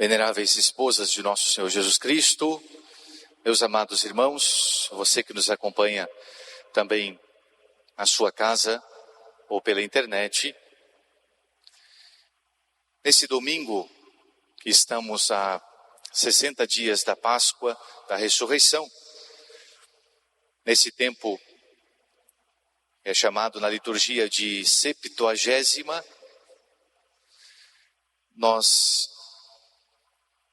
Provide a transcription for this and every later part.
Veneráveis esposas de nosso Senhor Jesus Cristo, meus amados irmãos, você que nos acompanha também na sua casa ou pela internet, nesse domingo que estamos a 60 dias da Páscoa, da Ressurreição, nesse tempo é chamado na liturgia de Septuagésima, nós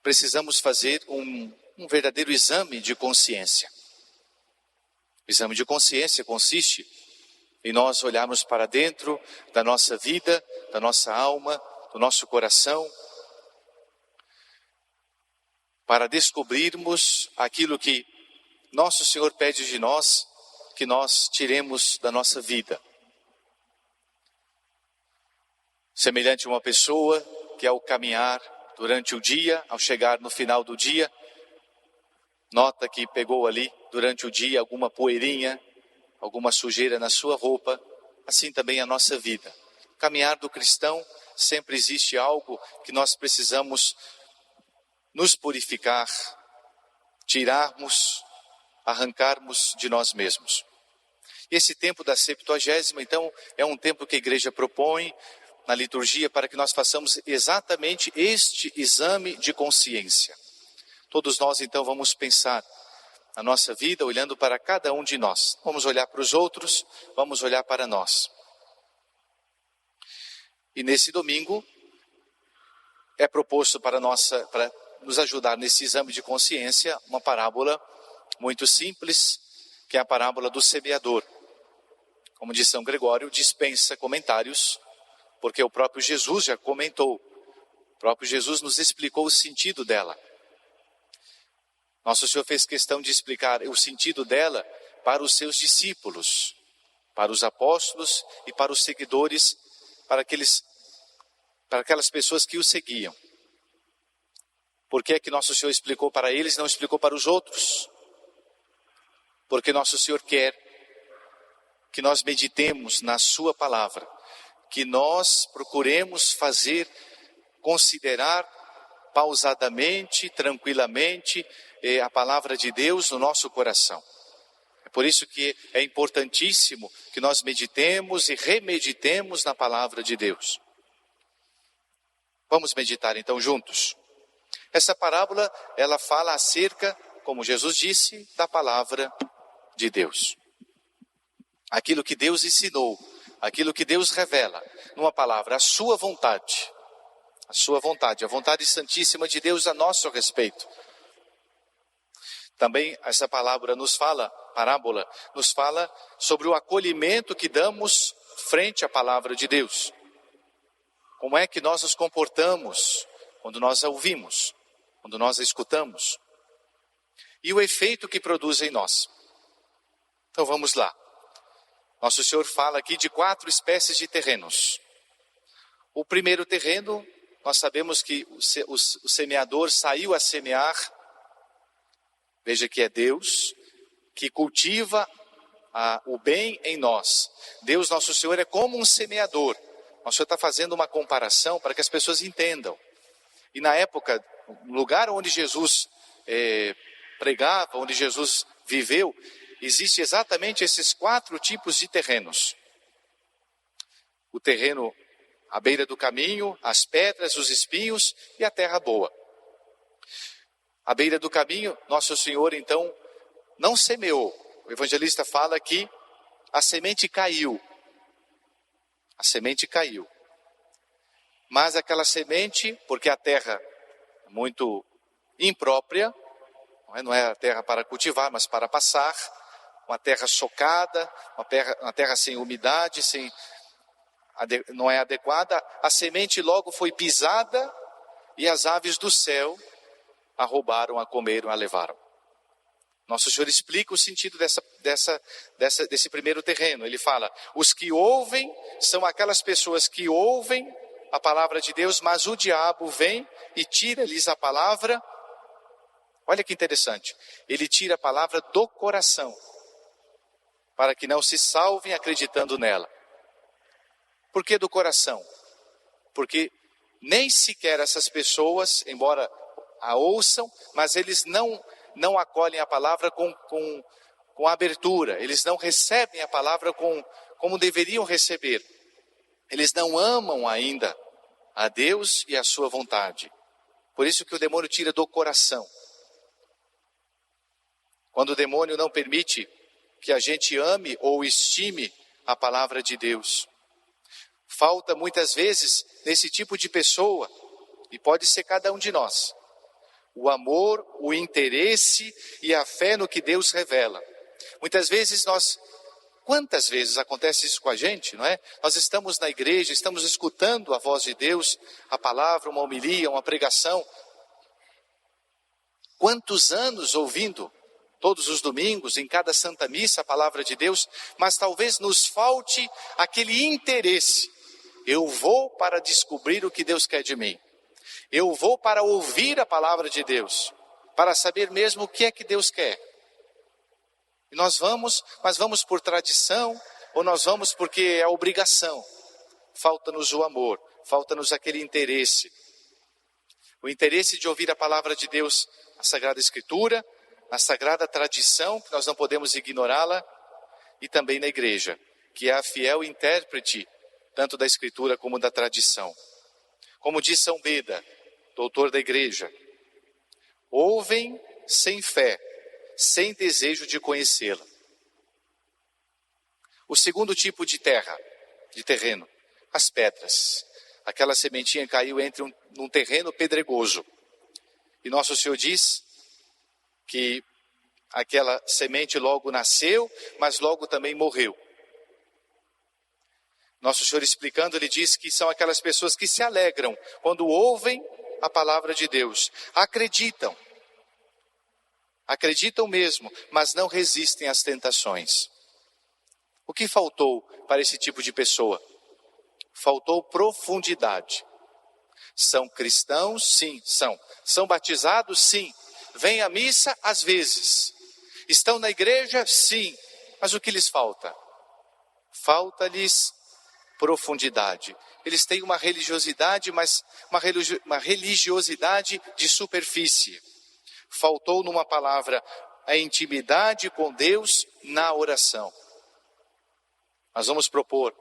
precisamos fazer um verdadeiro exame de consciência. O exame de consciência consiste em nós olharmos para dentro da nossa vida, da nossa alma, do nosso coração, para descobrirmos aquilo que nosso Senhor pede de nós, que nós tiremos da nossa vida. Semelhante a uma pessoa que ao caminhar durante o dia, ao chegar no final do dia, nota que pegou ali durante o dia alguma poeirinha, alguma sujeira na sua roupa, assim também a nossa vida. No caminhar do cristão sempre existe algo que nós precisamos nos purificar, tirarmos, arrancarmos de nós mesmos. E esse tempo da Septuagésima, então, é um tempo que a igreja propõe na liturgia para que nós façamos exatamente este exame de consciência. Todos nós, então, vamos pensar na nossa vida olhando para cada um de nós. Vamos olhar para os outros, vamos olhar para nós. E nesse domingo é proposto para nos ajudar nesse exame de consciência uma parábola muito simples, que é a parábola do semeador. Como diz São Gregório, dispensa comentários, porque o próprio Jesus já comentou. O próprio Jesus nos explicou o sentido dela. Nosso Senhor fez questão de explicar o sentido dela para os seus discípulos, para os apóstolos e para os seguidores, para aquelas pessoas que o seguiam. Por que é que Nosso Senhor explicou para eles e não explicou para os outros? Porque Nosso Senhor quer que nós meditemos na sua palavra, que nós procuremos considerar pausadamente, tranquilamente, a palavra de Deus no nosso coração. É por isso que é importantíssimo que nós meditemos e remeditemos na palavra de Deus. Vamos meditar então juntos. Essa parábola, ela fala acerca, como Jesus disse, da palavra de Deus. Aquilo que Deus ensinou, aquilo que Deus revela, numa palavra, a sua vontade, a vontade santíssima de Deus a nosso respeito. Também essa parábola nos fala sobre o acolhimento que damos frente à palavra de Deus. Como é que nós nos comportamos quando nós a ouvimos, quando nós a escutamos? E o efeito que produz em nós. Então vamos lá. Nosso Senhor fala aqui de 4 espécies de terrenos. O primeiro terreno, nós sabemos que o semeador saiu a semear. Veja que é Deus que cultiva o bem em nós. Deus, Nosso Senhor, é como um semeador. Nosso Senhor está fazendo uma comparação para que as pessoas entendam. E na época, no lugar onde Jesus pregava, onde Jesus viveu, existe exatamente esses 4 tipos de terrenos. O terreno à beira do caminho, as pedras, os espinhos e a terra boa. À beira do caminho, Nosso Senhor então não semeou. O evangelista fala que a semente caiu. A semente caiu. Mas aquela semente, porque a terra é muito imprópria, não é a terra para cultivar, mas para passar, uma terra socada, uma terra sem umidade, não é adequada, a semente logo foi pisada e as aves do céu a roubaram, a comeram, a levaram. Nosso Senhor explica o sentido desse primeiro terreno. Ele fala, os que ouvem são aquelas pessoas que ouvem a palavra de Deus, mas o diabo vem e tira-lhes a palavra. Olha que interessante, ele tira a palavra do coração, para que não se salvem acreditando nela. Por que do coração? Porque nem sequer essas pessoas, embora a ouçam, mas eles não acolhem a palavra com abertura, eles não recebem a palavra como deveriam receber. Eles não amam ainda a Deus e a sua vontade. Por isso que o demônio tira do coração. Quando o demônio não permite que a gente ame ou estime a palavra de Deus. Falta muitas vezes nesse tipo de pessoa, e pode ser cada um de nós, o amor, o interesse e a fé no que Deus revela. Muitas vezes quantas vezes acontece isso com a gente, não é? Nós estamos na igreja, estamos escutando a voz de Deus, a palavra, uma homilia, uma pregação. Quantos anos ouvindo, todos os domingos, em cada Santa Missa, a palavra de Deus, mas talvez nos falte aquele interesse. Eu vou para descobrir o que Deus quer de mim. Eu vou para ouvir a palavra de Deus, para saber mesmo o que é que Deus quer. E nós vamos, mas vamos por tradição, ou nós vamos porque é obrigação. Falta-nos o amor, falta-nos aquele interesse. O interesse de ouvir a palavra de Deus, a Sagrada Escritura, a Sagrada Tradição, que nós não podemos ignorá-la, e também na igreja, que é a fiel intérprete, tanto da Escritura como da tradição. Como diz São Beda, doutor da igreja, ouvem sem fé, sem desejo de conhecê-la. O segundo tipo de terreno, as pedras. Aquela sementinha caiu num terreno pedregoso. E Nosso Senhor diz que aquela semente logo nasceu, mas logo também morreu. Nosso Senhor explicando, ele diz que são aquelas pessoas que se alegram quando ouvem a palavra de Deus, acreditam mesmo, mas não resistem às tentações. O que faltou para esse tipo de pessoa? Faltou profundidade. São cristãos? Sim, são. São batizados? Sim. Vêm à missa? Às vezes. Estão na igreja? Sim. Mas o que lhes falta? Falta-lhes profundidade. Eles têm uma religiosidade, mas uma religiosidade de superfície. Faltou numa palavra a intimidade com Deus na oração. Nós vamos propor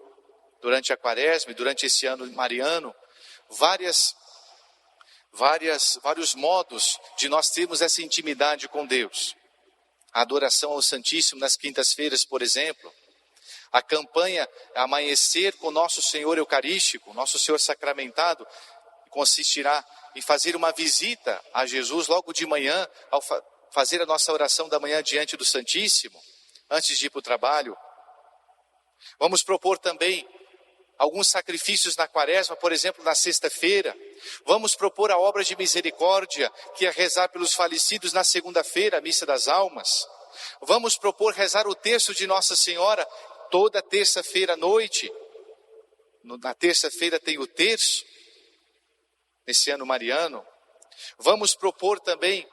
durante a Quaresma e durante esse ano mariano vários modos de nós termos essa intimidade com Deus. A adoração ao Santíssimo nas quintas-feiras, por exemplo. A campanha Amanhecer com Nosso Senhor Eucarístico, Nosso Senhor Sacramentado, consistirá em fazer uma visita a Jesus logo de manhã, ao fazer a nossa oração da manhã diante do Santíssimo, antes de ir para o trabalho. Vamos propor também alguns sacrifícios na Quaresma, por exemplo, na sexta-feira. Vamos propor a obra de misericórdia, que é rezar pelos falecidos na segunda-feira, a Missa das Almas. Vamos propor rezar o terço de Nossa Senhora toda terça-feira à noite. Na terça-feira tem o terço, nesse ano mariano. Vamos propor também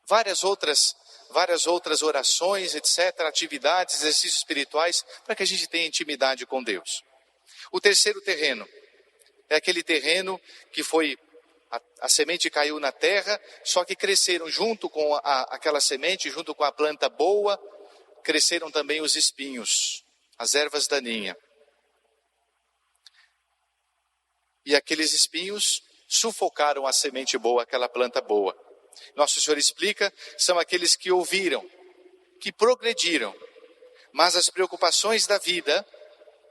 várias outras orações, etc., atividades, exercícios espirituais, para que a gente tenha intimidade com Deus. O terceiro terreno é aquele terreno que a semente caiu na terra, só que cresceram junto com aquela semente, junto com a planta boa, cresceram também os espinhos, as ervas daninhas. E aqueles espinhos sufocaram a semente boa, aquela planta boa. Nosso Senhor explica, são aqueles que ouviram, que progrediram, mas as preocupações da vida,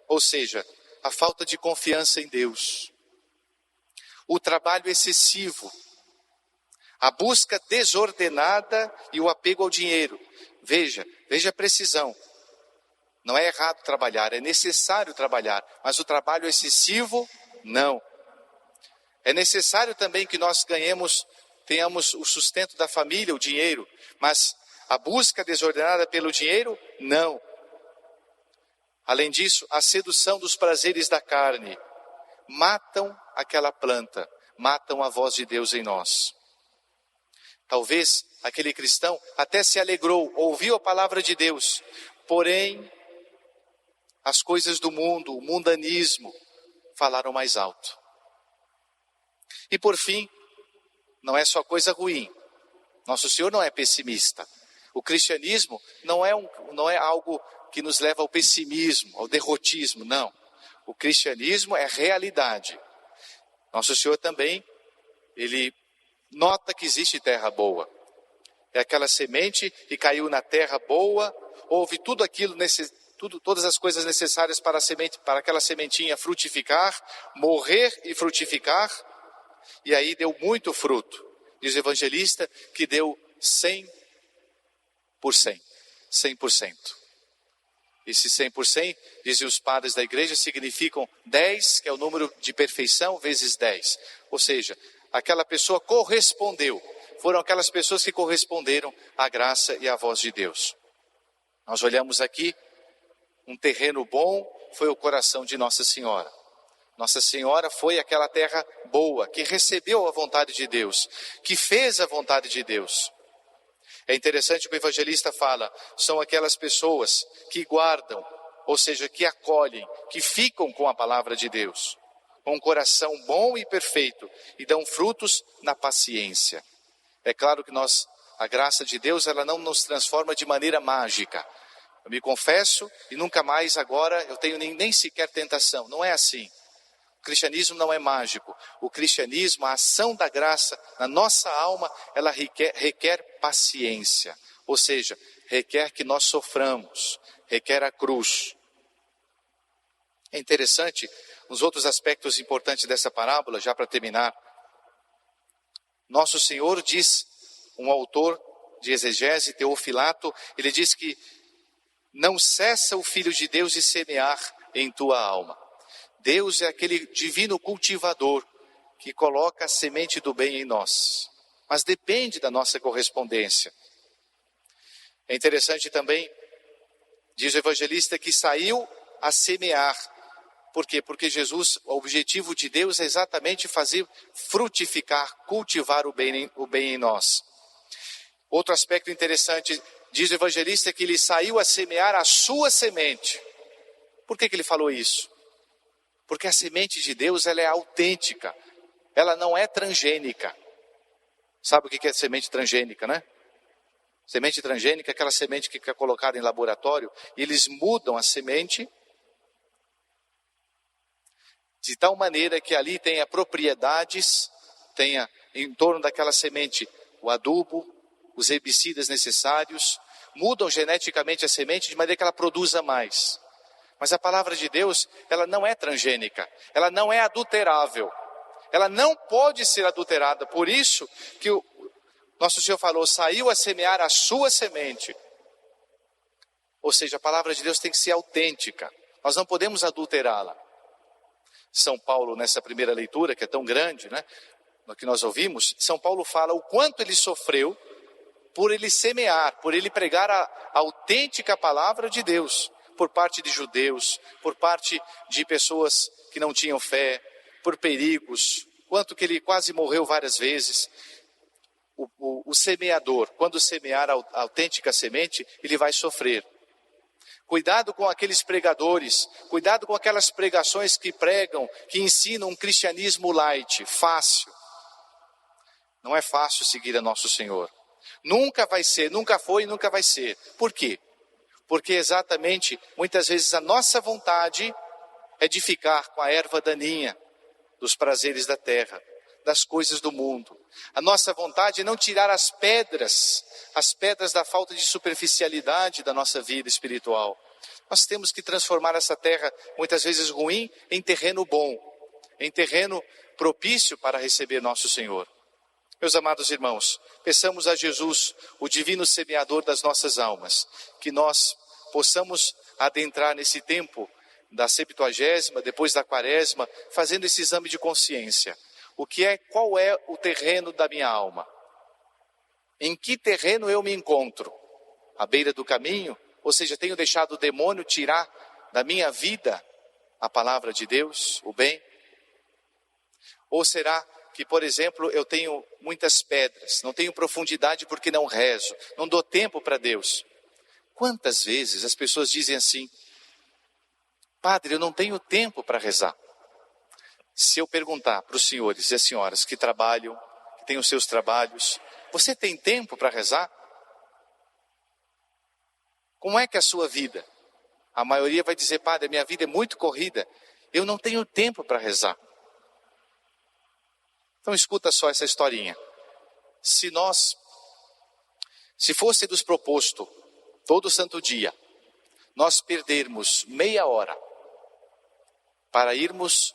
ou seja, a falta de confiança em Deus, o trabalho excessivo, a busca desordenada e o apego ao dinheiro. Veja a precisão. Não é errado trabalhar, é necessário trabalhar, mas o trabalho excessivo, não. É necessário também que nós tenhamos o sustento da família, o dinheiro, mas a busca desordenada pelo dinheiro, não. Além disso, a sedução dos prazeres da carne matam aquela planta, matam a voz de Deus em nós. Talvez aquele cristão até se alegrou, ouviu a palavra de Deus, porém as coisas do mundo, o mundanismo, falaram mais alto. E por fim, não é só coisa ruim. Nosso Senhor não é pessimista. O cristianismo não é algo que nos leva ao pessimismo, ao derrotismo, não. O cristianismo é realidade. Nosso Senhor também, ele nota que existe terra boa. É aquela semente que caiu na terra boa, houve tudo aquilo, todas as coisas necessárias para aquela sementinha frutificar, morrer e frutificar, e aí deu muito fruto. Diz o evangelista que deu 100%. 100%. Esse 100%, dizem os padres da igreja, significam 10, que é o número de perfeição, vezes 10. Ou seja, aquela pessoa correspondeu. Foram aquelas pessoas que corresponderam à graça e à voz de Deus. Nós olhamos aqui, um terreno bom foi o coração de Nossa Senhora. Nossa Senhora foi aquela terra boa, que recebeu a vontade de Deus, que fez a vontade de Deus. É interessante que o evangelista fala, são aquelas pessoas que guardam, ou seja, que acolhem, que ficam com a palavra de Deus, com um coração bom e perfeito, e dão frutos na paciência. É claro que a graça de Deus, ela não nos transforma de maneira mágica. Eu me confesso e nunca mais agora eu tenho nem sequer tentação. Não é assim. O cristianismo não é mágico. O cristianismo, a ação da graça na nossa alma, ela requer paciência. Ou seja, requer que nós soframos, requer a cruz. É interessante, os outros aspectos importantes dessa parábola, já para terminar. Nosso Senhor diz, um autor de exegese, Teofilato, ele diz que não cessa o Filho de Deus de semear em tua alma. Deus é aquele divino cultivador que coloca a semente do bem em nós. Mas depende da nossa correspondência. É interessante também, diz o evangelista, que saiu a semear. Por quê? Porque o objetivo de Deus é exatamente fazer frutificar, cultivar o bem em nós. Outro aspecto interessante, diz o evangelista, que ele saiu a semear a sua semente. Por que ele falou isso? Porque a semente de Deus, ela é autêntica, ela não é transgênica. Sabe o que é semente transgênica, né? Semente transgênica é aquela semente que é colocada em laboratório, e eles mudam a semente de tal maneira que ali tenha propriedades, tenha em torno daquela semente o adubo, os herbicidas necessários, mudam geneticamente a semente de maneira que ela produza mais. Mas a palavra de Deus, ela não é transgênica, ela não é adulterável, ela não pode ser adulterada. Por isso que o nosso Senhor falou, saiu a semear a sua semente. Ou seja, a palavra de Deus tem que ser autêntica, nós não podemos adulterá-la. São Paulo, nessa primeira leitura, que é tão grande, né? No que nós ouvimos, São Paulo fala o quanto ele sofreu por ele semear, por ele pregar a autêntica palavra de Deus, por parte de judeus, por parte de pessoas que não tinham fé, por perigos, quanto que ele quase morreu várias vezes. O semeador, quando semear a autêntica semente, ele vai sofrer. Cuidado com aqueles pregadores, cuidado com aquelas pregações que pregam, que ensinam um cristianismo light, fácil. Não é fácil seguir a Nosso Senhor. Nunca vai ser, nunca foi e nunca vai ser. Por quê? Porque exatamente, muitas vezes a nossa vontade é de ficar com a erva daninha dos prazeres da terra, das coisas do mundo. A nossa vontade é não tirar as pedras da falta de superficialidade da nossa vida espiritual. Nós temos que transformar essa terra, muitas vezes ruim, em terreno bom, em terreno propício para receber Nosso Senhor. Meus amados irmãos, peçamos a Jesus, o divino semeador das nossas almas, que nós possamos adentrar nesse tempo da Septuagésima, depois da Quaresma, fazendo esse exame de consciência. Qual é o terreno da minha alma? Em que terreno eu me encontro? À beira do caminho? Ou seja, tenho deixado o demônio tirar da minha vida a palavra de Deus, o bem? Ou será que, por exemplo, eu tenho muitas pedras, não tenho profundidade porque não rezo, não dou tempo para Deus? Quantas vezes as pessoas dizem assim, padre, eu não tenho tempo para rezar. Se eu perguntar para os senhores e as senhoras que trabalham tem os seus trabalhos. Você tem tempo para rezar? Como é que é a sua vida? A maioria vai dizer, padre, a minha vida é muito corrida, eu não tenho tempo para rezar. Então escuta só essa historinha. Se fosse nos proposto, todo santo dia, nós perdermos meia hora para irmos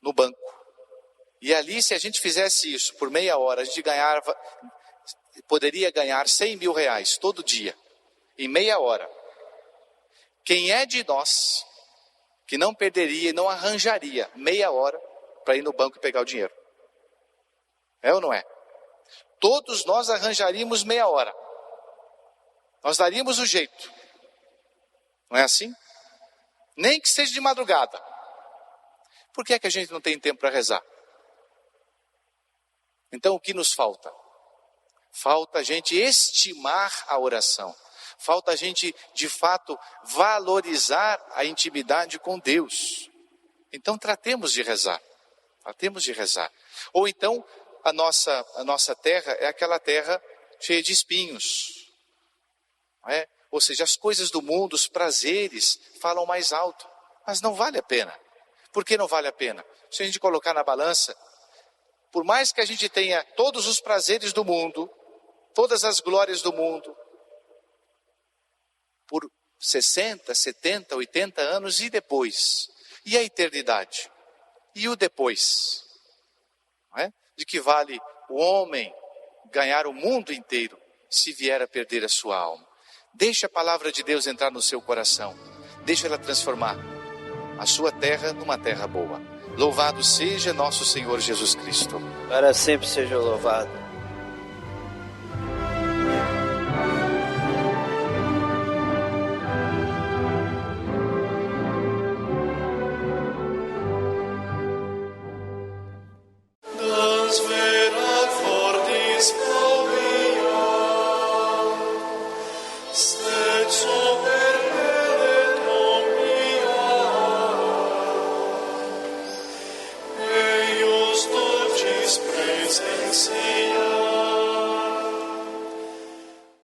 no banco, e ali, se a gente fizesse isso por meia hora, a gente poderia ganhar 100 mil reais todo dia, em meia hora. Quem é de nós que não perderia e não arranjaria meia hora para ir no banco e pegar o dinheiro? É ou não é? Todos nós arranjaríamos meia hora. Nós daríamos o jeito. Não é assim? Nem que seja de madrugada. Por que é que a gente não tem tempo para rezar? Então o que nos falta? Falta a gente estimar a oração. Falta a gente, de fato, valorizar a intimidade com Deus. Então tratemos de rezar. Tratemos de rezar. Ou então, a nossa terra é aquela terra cheia de espinhos. Não é? Ou seja, as coisas do mundo, os prazeres, falam mais alto. Mas não vale a pena. Por que não vale a pena? Se a gente colocar na balança, por mais que a gente tenha todos os prazeres do mundo, todas as glórias do mundo, por 60, 70, 80 anos, e depois? E a eternidade? E o depois? Não é? De que vale o homem ganhar o mundo inteiro se vier a perder a sua alma? Deixe a palavra de Deus entrar no seu coração. Deixe ela transformar a sua terra numa terra boa. Louvado seja nosso Senhor Jesus Cristo. Para sempre seja louvado.